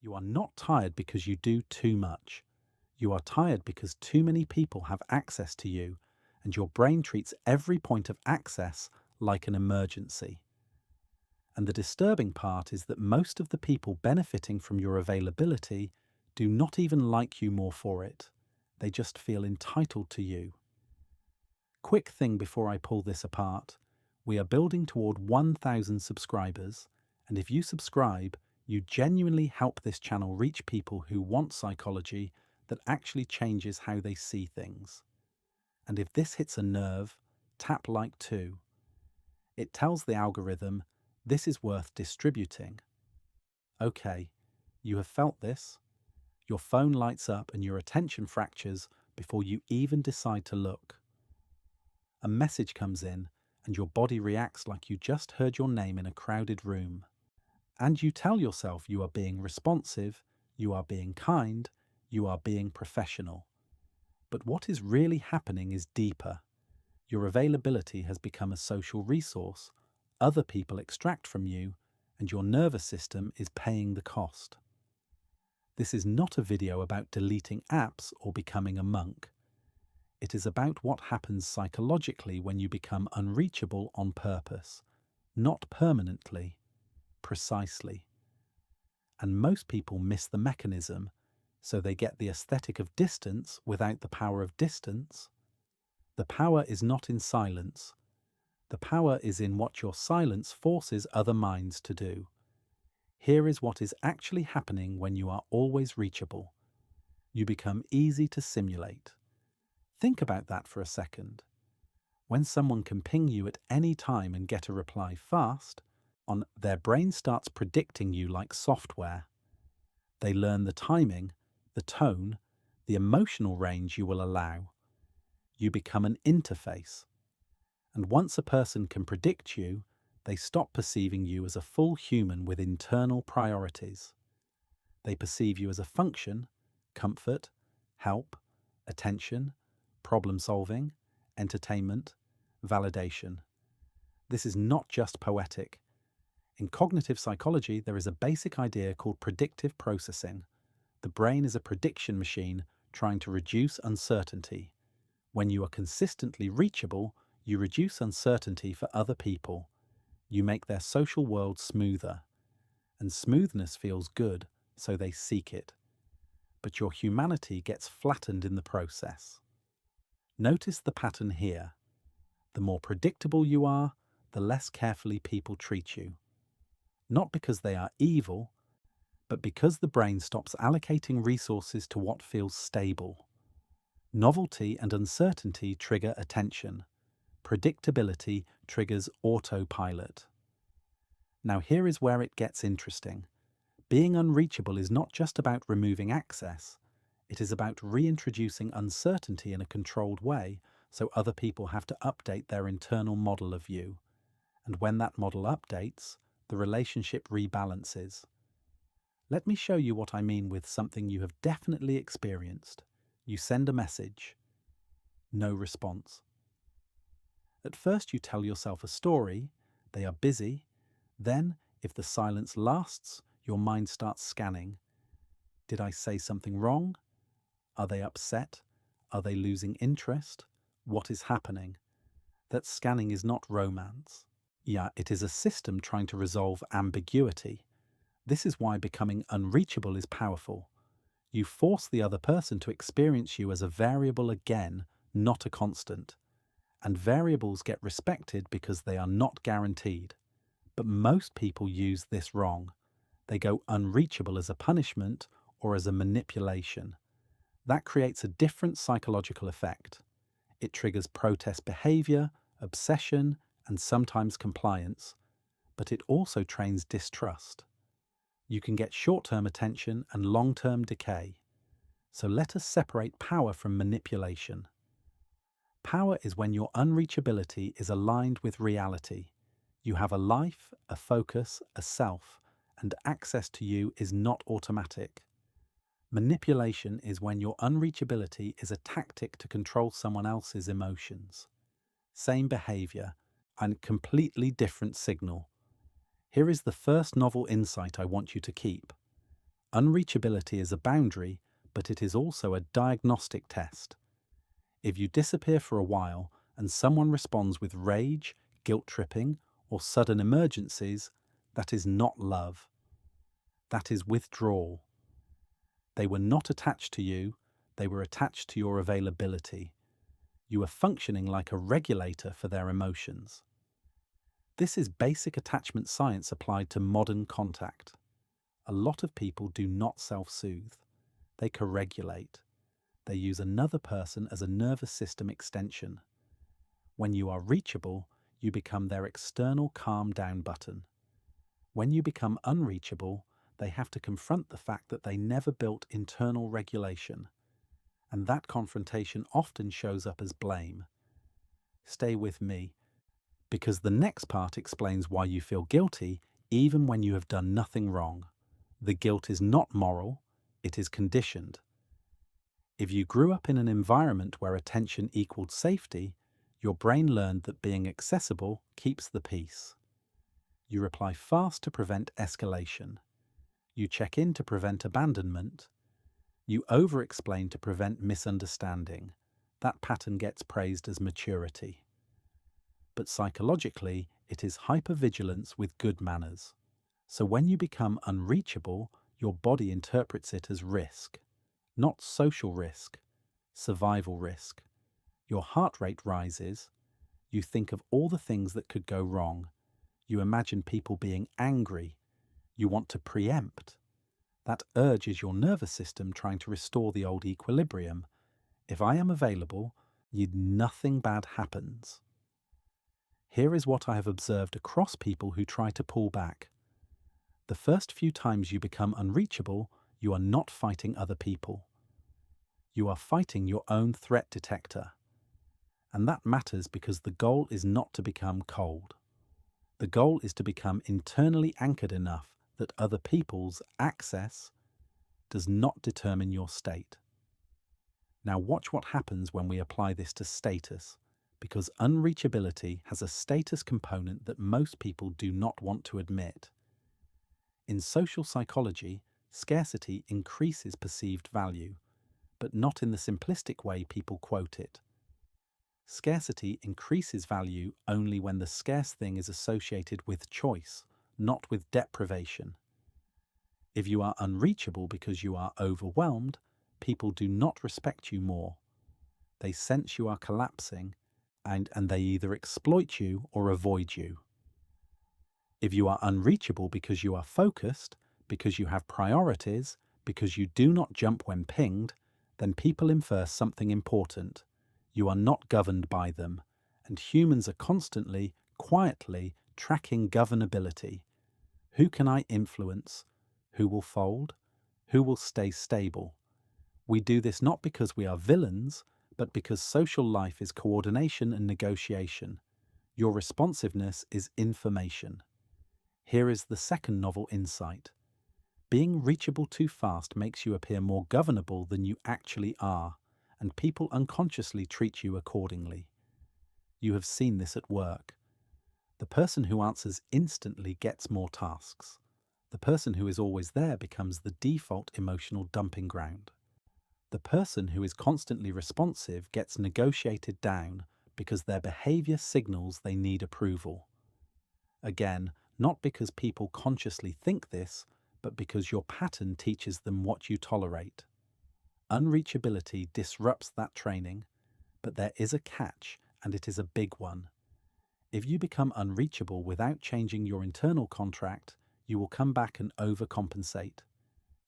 You are not tired because you do too much. You are tired because too many people have access to you, and your brain treats every point of access like an emergency. And the disturbing part is that most of the people benefiting from your availability do not even like you more for it. They just feel entitled to you. Quick thing before I pull this apart. We are building toward 1,000 subscribers, and if you subscribe, you genuinely help this channel reach people who want psychology that actually changes how they see things. And if this hits a nerve, tap like too. It tells the algorithm, this is worth distributing. Okay, you have felt this. Your phone lights up and your attention fractures before you even decide to look. A message comes in and your body reacts like you just heard your name in a crowded room. And you tell yourself you are being responsive, you are being kind, you are being professional. But what is really happening is deeper. Your availability has become a social resource, other people extract from you, and your nervous system is paying the cost. This is not a video about deleting apps or becoming a monk. It is about what happens psychologically when you become unreachable on purpose, not permanently, precisely. And most people miss the mechanism, so they get the aesthetic of distance without the power of distance. The power is not in silence. The power is in what your silence forces other minds to do. Here is what is actually happening when you are always reachable. You become easy to simulate. Think about that for a second. When someone can ping you at any time and get a reply fast, their brain starts predicting you like software. They learn the timing, the tone, the emotional range you will allow. You become an interface. And once a person can predict you, they stop perceiving you as a full human with internal priorities. They perceive you as a function, comfort, help, attention, problem solving, entertainment, validation. This is not just poetic. In cognitive psychology, there is a basic idea called predictive processing. The brain is a prediction machine trying to reduce uncertainty. When you are consistently reachable, you reduce uncertainty for other people. You make their social world smoother. And smoothness feels good, so they seek it. But your humanity gets flattened in the process. Notice the pattern here. The more predictable you are, the less carefully people treat you. Not because they are evil, but because the brain stops allocating resources to what feels stable. Novelty and uncertainty trigger attention. Predictability triggers autopilot. Now here is where it gets interesting. Being unreachable is not just about removing access. It is about reintroducing uncertainty in a controlled way, so other people have to update their internal model of you. And when that model updates, the relationship rebalances. Let me show you what I mean with something you have definitely experienced. You send a message. No response. At first you tell yourself a story. They are busy. Then, if the silence lasts, your mind starts scanning. Did I say something wrong? Are they upset? Are they losing interest? What is happening? That scanning is not romance. Yeah, it is a system trying to resolve ambiguity. This is why becoming unreachable is powerful. You force the other person to experience you as a variable again, not a constant. And variables get respected because they are not guaranteed. But most people use this wrong. They go unreachable as a punishment or as a manipulation. That creates a different psychological effect. It triggers protest behavior, obsession, and sometimes compliance. But it also trains distrust. You can get short-term attention and long-term decay. So let us separate power from manipulation. Power is when your unreachability is aligned with reality. You have a life, a focus, a self, and access to you is not automatic. Manipulation is when your unreachability is a tactic to control someone else's emotions. Same behavior, and completely different signal. Here is the first novel insight I want you to keep. Unreachability is a boundary, but it is also a diagnostic test. If you disappear for a while and someone responds with rage, guilt-tripping, or sudden emergencies, that is not love. That is withdrawal. They were not attached to you, they were attached to your availability. You are functioning like a regulator for their emotions. This is basic attachment science applied to modern contact. A lot of people do not self-soothe. They co-regulate. They use another person as a nervous system extension. When you are reachable, you become their external calm down button. When you become unreachable, they have to confront the fact that they never built internal regulation. And that confrontation often shows up as blame. Stay with me, because the next part explains why you feel guilty even when you have done nothing wrong. The guilt is not moral, it is conditioned. If you grew up in an environment where attention equaled safety, your brain learned that being accessible keeps the peace. You reply fast to prevent escalation. You check in to prevent abandonment. You over-explain to prevent misunderstanding. That pattern gets praised as maturity. But psychologically, it is hypervigilance with good manners. So when you become unreachable, your body interprets it as risk. Not social risk, survival risk. Your heart rate rises. You think of all the things that could go wrong. You imagine people being angry. You want to preempt. That urge is your nervous system trying to restore the old equilibrium. If I am available, nothing bad happens. Here is what I have observed across people who try to pull back. The first few times you become unreachable, you are not fighting other people. You are fighting your own threat detector. And that matters because the goal is not to become cold. The goal is to become internally anchored enough that other people's access does not determine your state. Now watch what happens when we apply this to status, because unreachability has a status component that most people do not want to admit. In social psychology, scarcity increases perceived value, but not in the simplistic way people quote it. Scarcity increases value only when the scarce thing is associated with choice, not with deprivation. If you are unreachable because you are overwhelmed, people do not respect you more. They sense you are collapsing, and they either exploit you or avoid you. If you are unreachable because you are focused, because you have priorities, because you do not jump when pinged, then people infer something important. You are not governed by them, and humans are constantly, quietly tracking governability. Who can I influence? Who will fold? Who will stay stable? We do this not because we are villains, but because social life is coordination and negotiation. Your responsiveness is information. Here is the second novel insight. Being reachable too fast makes you appear more governable than you actually are, and people unconsciously treat you accordingly. You have seen this at work. The person who answers instantly gets more tasks. The person who is always there becomes the default emotional dumping ground. The person who is constantly responsive gets negotiated down because their behavior signals they need approval. Again, not because people consciously think this, but because your pattern teaches them what you tolerate. Unreachability disrupts that training, but there is a catch, and it is a big one. If you become unreachable without changing your internal contract, you will come back and overcompensate.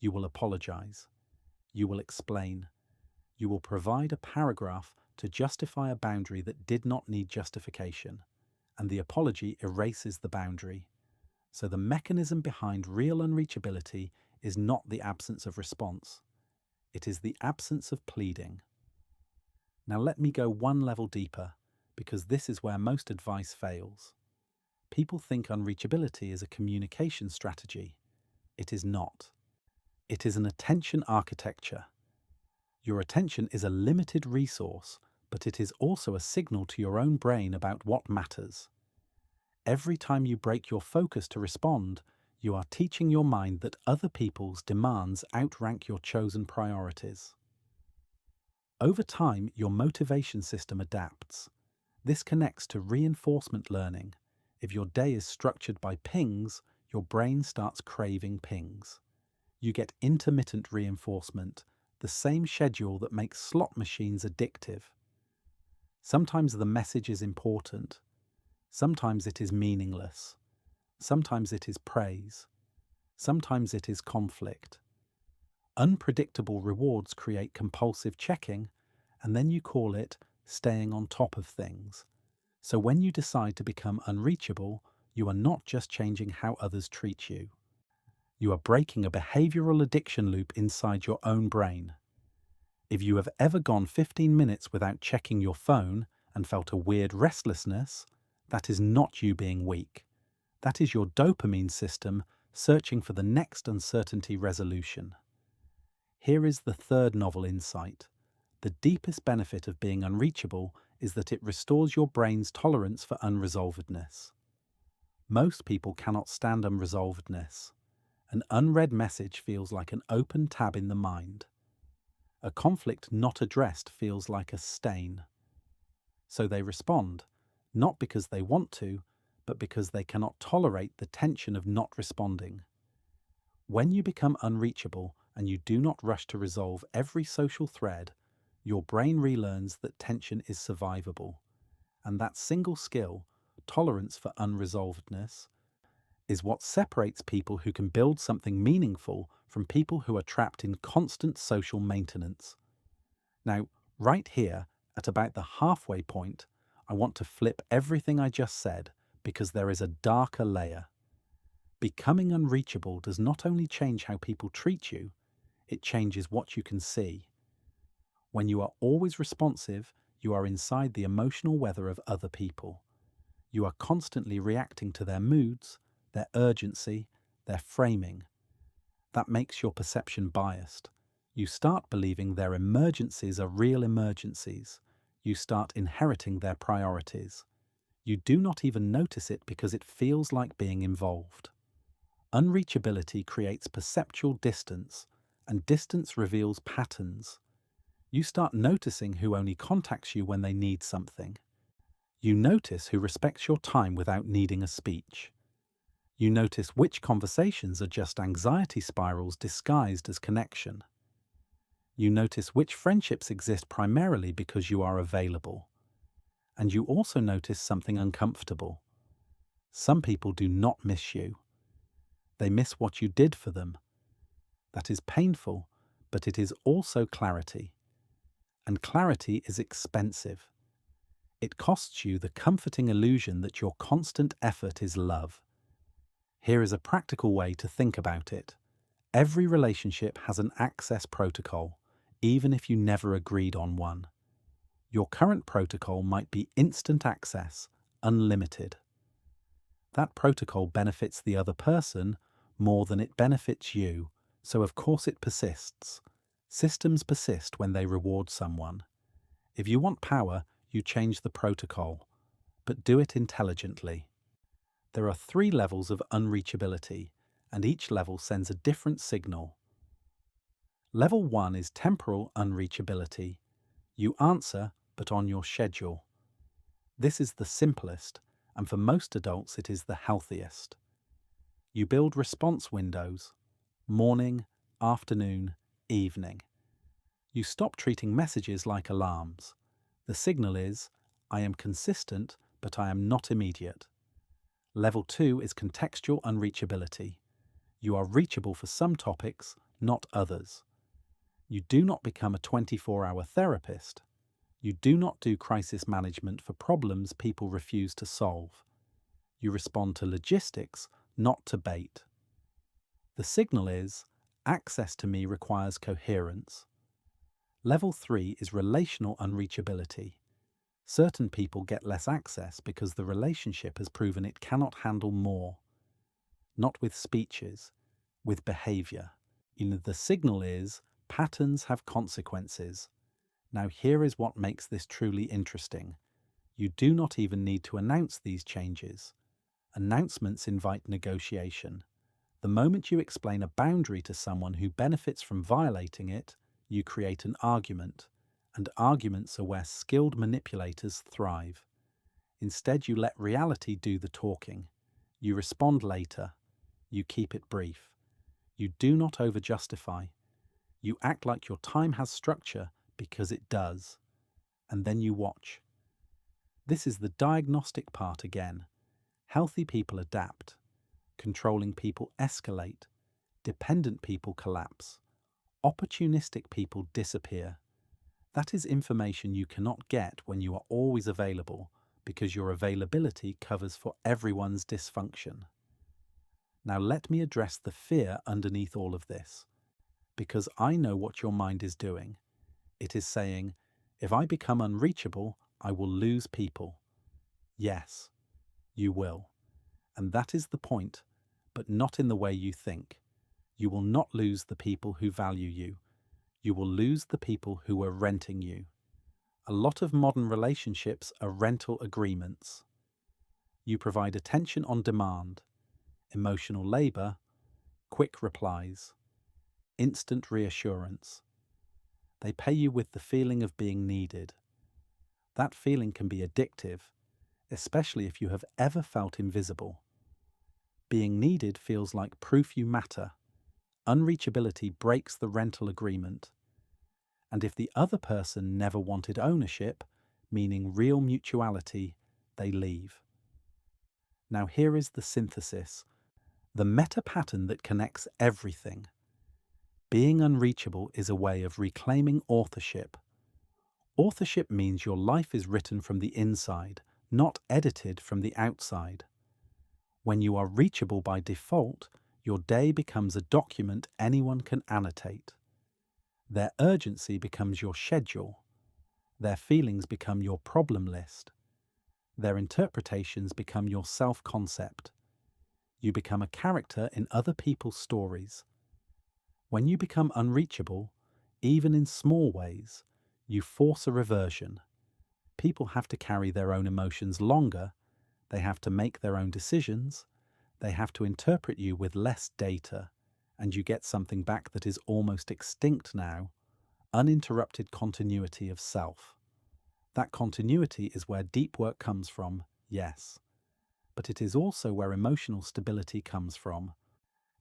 You will apologize. You will explain. You will provide a paragraph to justify a boundary that did not need justification, and the apology erases the boundary. So the mechanism behind real unreachability is not the absence of response. It is the absence of pleading. Now let me go one level deeper, because this is where most advice fails. People think unreachability is a communication strategy. It is not. It is an attention architecture. Your attention is a limited resource, but it is also a signal to your own brain about what matters. Every time you break your focus to respond, You are teaching your mind that other people's demands outrank your chosen priorities. Over time, your motivation system adapts. This connects to reinforcement learning. If your day is structured by pings, your brain starts craving pings. You get intermittent reinforcement, the same schedule that makes slot machines addictive. Sometimes the message is important. Sometimes it is meaningless. Sometimes it is praise. Sometimes it is conflict. Unpredictable rewards create compulsive checking, and then you call it staying on top of things. So when you decide to become unreachable, you are not just changing how others treat you. You are breaking a behavioral addiction loop inside your own brain. If you have ever gone 15 minutes without checking your phone and felt a weird restlessness, that is not you being weak. That is your dopamine system searching for the next uncertainty resolution. Here is the third novel insight. The deepest benefit of being unreachable is that it restores your brain's tolerance for unresolvedness. Most people cannot stand unresolvedness. An unread message feels like an open tab in the mind. A conflict not addressed feels like a stain. So they respond, not because they want to, but because they cannot tolerate the tension of not responding. When you become unreachable and you do not rush to resolve every social thread, your brain relearns that tension is survivable. And that single skill, tolerance for unresolvedness, is what separates people who can build something meaningful from people who are trapped in constant social maintenance. Now, right here, at about the halfway point, I want to flip everything I just said because there is a darker layer. Becoming unreachable does not only change how people treat you, it changes what you can see. When you are always responsive, you are inside the emotional weather of other people. You are constantly reacting to their moods, their urgency, their framing. That makes your perception biased. You start believing their emergencies are real emergencies. You start inheriting their priorities. You do not even notice it because it feels like being involved. Unreachability creates perceptual distance, and distance reveals patterns. You start noticing who only contacts you when they need something. You notice who respects your time without needing a speech. You notice which conversations are just anxiety spirals disguised as connection. You notice which friendships exist primarily because you are available. And you also notice something uncomfortable. Some people do not miss you. They miss what you did for them. That is painful, but it is also clarity. And clarity is expensive. It costs you the comforting illusion that your constant effort is love. Here is a practical way to think about it. Every relationship has an access protocol, even if you never agreed on one. Your current protocol might be instant access, unlimited. That protocol benefits the other person more than it benefits you, so of course it persists. Systems persist when they reward someone. If you want power, you change the protocol, but do it intelligently. There are 3 levels of unreachability, and each level sends a different signal. Level 1 is temporal unreachability. You answer, but on your schedule. This is the simplest, and for most adults it is the healthiest. You build response windows: morning, afternoon, evening. You stop treating messages like alarms. The signal is, I am consistent, but I am not immediate. Level 2 is contextual unreachability. You are reachable for some topics, not others. You do not become a 24-hour therapist. You do not do crisis management for problems people refuse to solve. You respond to logistics, not to bait. The signal is, access to me requires coherence. Level 3 is relational unreachability. Certain people get less access because the relationship has proven it cannot handle more. Not with speeches, with behavior. The signal is, patterns have consequences. Now here is what makes this truly interesting. You do not even need to announce these changes. Announcements invite negotiation. The moment you explain a boundary to someone who benefits from violating it, you create an argument, and arguments are where skilled manipulators thrive. Instead, you let reality do the talking. You respond later. You keep it brief. You do not overjustify. You act like your time has structure because it does. And then you watch. This is the diagnostic part again. Healthy people adapt. Controlling people escalate. Dependent people collapse. Opportunistic people disappear. That is information you cannot get when you are always available, because your availability covers for everyone's dysfunction. Now let me address the fear underneath all of this, because I know what your mind is doing. It is saying, if I become unreachable, I will lose people. Yes, you will. And that is the point, but not in the way you think. You will not lose the people who value you. You will lose the people who are renting you. A lot of modern relationships are rental agreements. You provide attention on demand, emotional labor, quick replies, instant reassurance. They pay you with the feeling of being needed. That feeling can be addictive, especially if you have ever felt invisible. Being needed feels like proof you matter. Unreachability breaks the rental agreement. And if the other person never wanted ownership, meaning real mutuality, they leave. Now here is the synthesis, the meta pattern that connects everything. Being unreachable is a way of reclaiming authorship. Authorship means your life is written from the inside, not edited from the outside. When you are reachable by default, your day becomes a document anyone can annotate. Their urgency becomes your schedule. Their feelings become your problem list. Their interpretations become your self-concept. You become a character in other people's stories. When you become unreachable, even in small ways, you force a reversion. People have to carry their own emotions longer. They have to make their own decisions. They have to interpret you with less data, and you get something back that is almost extinct now, uninterrupted continuity of self. That continuity is where deep work comes from, yes, but it is also where emotional stability comes from.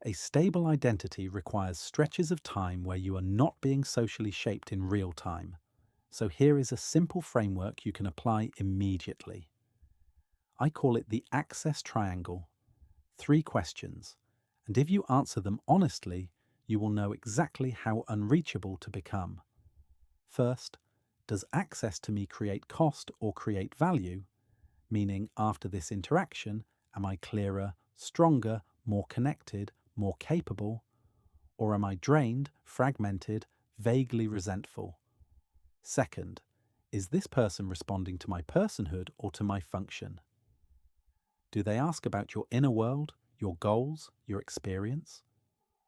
A stable identity requires stretches of time where you are not being socially shaped in real time. So here is a simple framework you can apply immediately. I call it the access triangle. 3 questions, and if you answer them honestly, you will know exactly how unreachable to become. First, does access to me create cost or create value? Meaning, after this interaction, am I clearer, stronger, more connected, more capable? Or am I drained, fragmented, vaguely resentful? Second, is this person responding to my personhood or to my function? Do they ask about your inner world, your goals, your experience?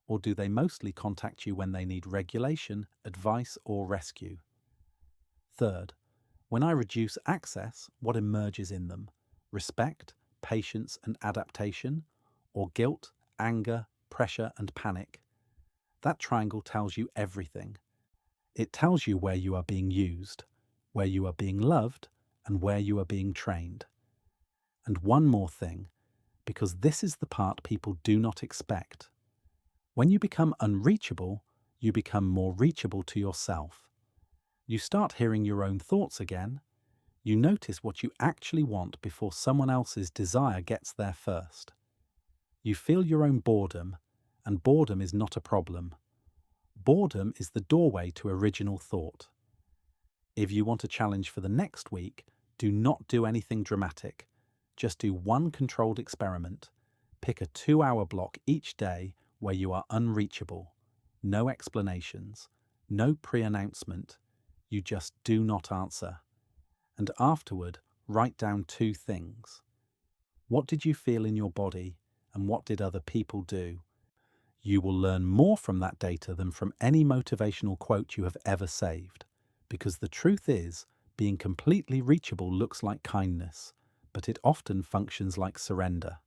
Or do they mostly contact you when they need regulation, advice, or rescue? Third, when I reduce access, what emerges in them? Respect, patience, and adaptation? Or guilt, anger, pressure, and panic? That triangle tells you everything. It tells you where you are being used, where you are being loved, and where you are being trained. And one more thing, because this is the part people do not expect. When you become unreachable, you become more reachable to yourself. You start hearing your own thoughts again. You notice what you actually want before someone else's desire gets there first. You feel your own boredom, and boredom is not a problem. Boredom is the doorway to original thought. If you want a challenge for the next week, do not do anything dramatic. Just do one controlled experiment. Pick a 2-hour block each day where you are unreachable. No explanations, no pre-announcement. You just do not answer. And afterward, write down 2 things. What did you feel in your body, and what did other people do? You will learn more from that data than from any motivational quote you have ever saved. Because the truth is, being completely reachable looks like kindness, but it often functions like surrender.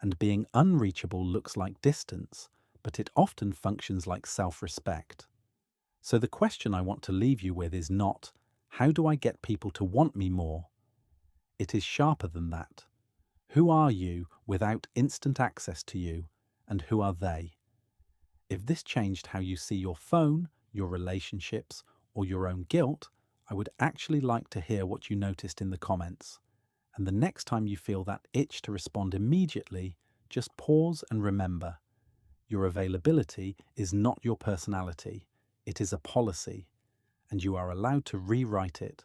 And being unreachable looks like distance, but it often functions like self-respect. So the question I want to leave you with is not, how do I get people to want me more? It is sharper than that. Who are you without instant access to you, and who are they? If this changed how you see your phone, your relationships, or your own guilt, I would actually like to hear what you noticed in the comments. And the next time you feel that itch to respond immediately, just pause and remember, your availability is not your personality, it is a policy, and you are allowed to rewrite it